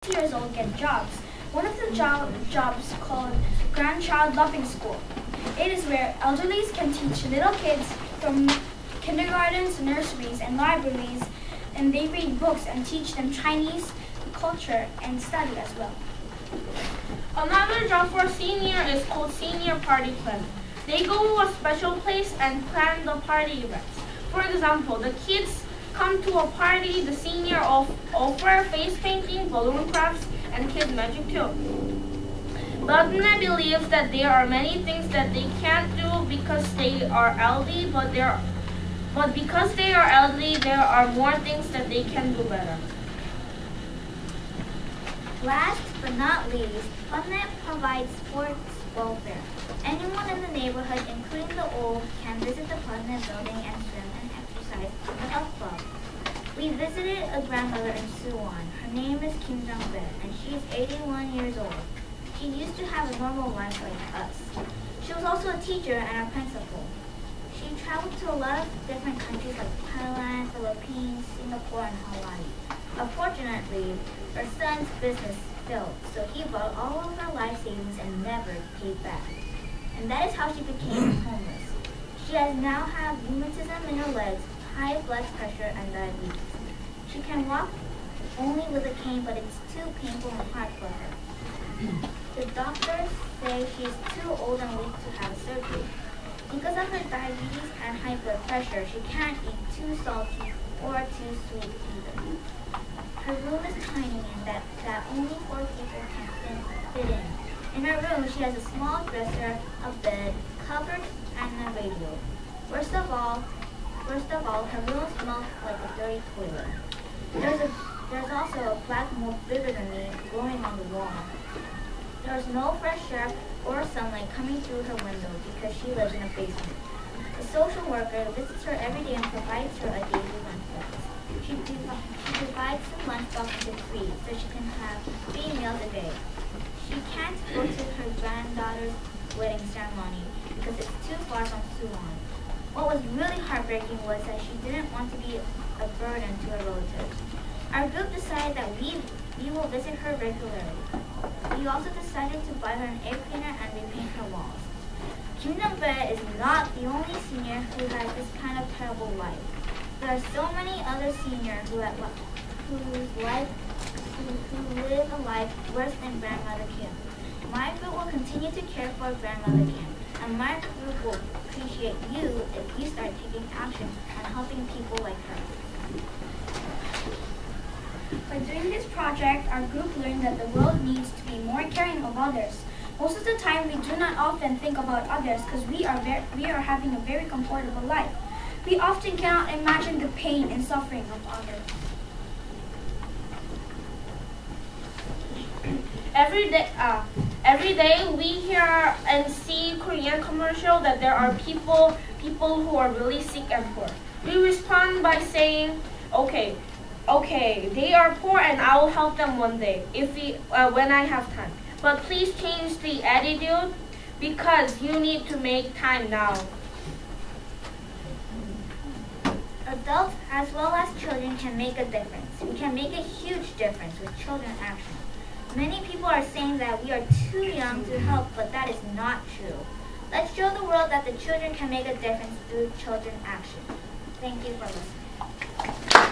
years old get jobs. One of the jobs called Grandchild Loving School. It is where elderlies can teach little kids from kindergartens, nurseries, and libraries, and they read books and teach them Chinese culture and study as well. Another job for senior is called Senior Party Plan. They go to a special place and plan the party events. For example, the kids come to a party, the senior offer face painting, balloon crafts, and kids magic too. But I believe that there are many things that they can't do because they are elderly, but because they are elderly, there are more things that they can do better. Last but not least, PubNet provides sports welfare. Anyone in the neighborhood, including the old, can visit the PubNet building and swim and exercise in the health club. We visited a grandmother in Suwon. Her name is Kim Jung-bae, and she is 81 years old. She used to have a normal life like us. She was also a teacher and a principal. She traveled to a lot of different countries like Thailand, Philippines, Singapore, and Hawaii. Unfortunately, her son's business failed, so he bought all of her life savings and never paid back. And that is how she became homeless. She has now have rheumatism in her legs, high blood pressure, and diabetes. She can walk only with a cane, but it's too painful and hard for her. The doctors say she is too old and weak to have surgery. Because of her diabetes and high blood pressure, she can't eat too salty or too sweet either. Her room is tiny and that only 4 people can fit in. In her room, she has a small dresser, a bed, cupboard, and a radio. Worst of all, her room smells like a dirty toilet. There's also a black mold bigger than me growing on the wall. There's no fresh air or sunlight coming through her window because she lives in a basement. The social worker visits her every day and provides her a daily lunchbox. She divides the lunchbox into 3 so she can have 3 meals a day. She can't go to her granddaughter's wedding ceremony because it's too far from Suwon. What was really heartbreaking was that she didn't want to be a burden to her relatives. Our group decided that we will visit her regularly. We also decided to buy her an air cleaner and repaint her walls. Kim Jung-bae is not the only senior who has this kind of terrible life. There are so many other seniors who live a life worse than Grandmother Kim. My group will continue to care for Grandmother Kim, and my group will appreciate you if you start taking action and helping people like her. By doing this project, our group learned that the world needs to be more caring of others. Most of the time, we do not often think about others because we are having a very comfortable life. We often cannot imagine the pain and suffering of others. Every day we hear and see Korean commercial that there are people who are really sick and poor. We respond by saying, okay, they are poor and I will help them one day when I have time. But please change the attitude because you need to make time now. Adults as well as children can make a difference. We can make a huge difference with children action. Many people are saying that we are too young to help, but that is not true. Let's show the world that the children can make a difference through children action. Thank you for listening.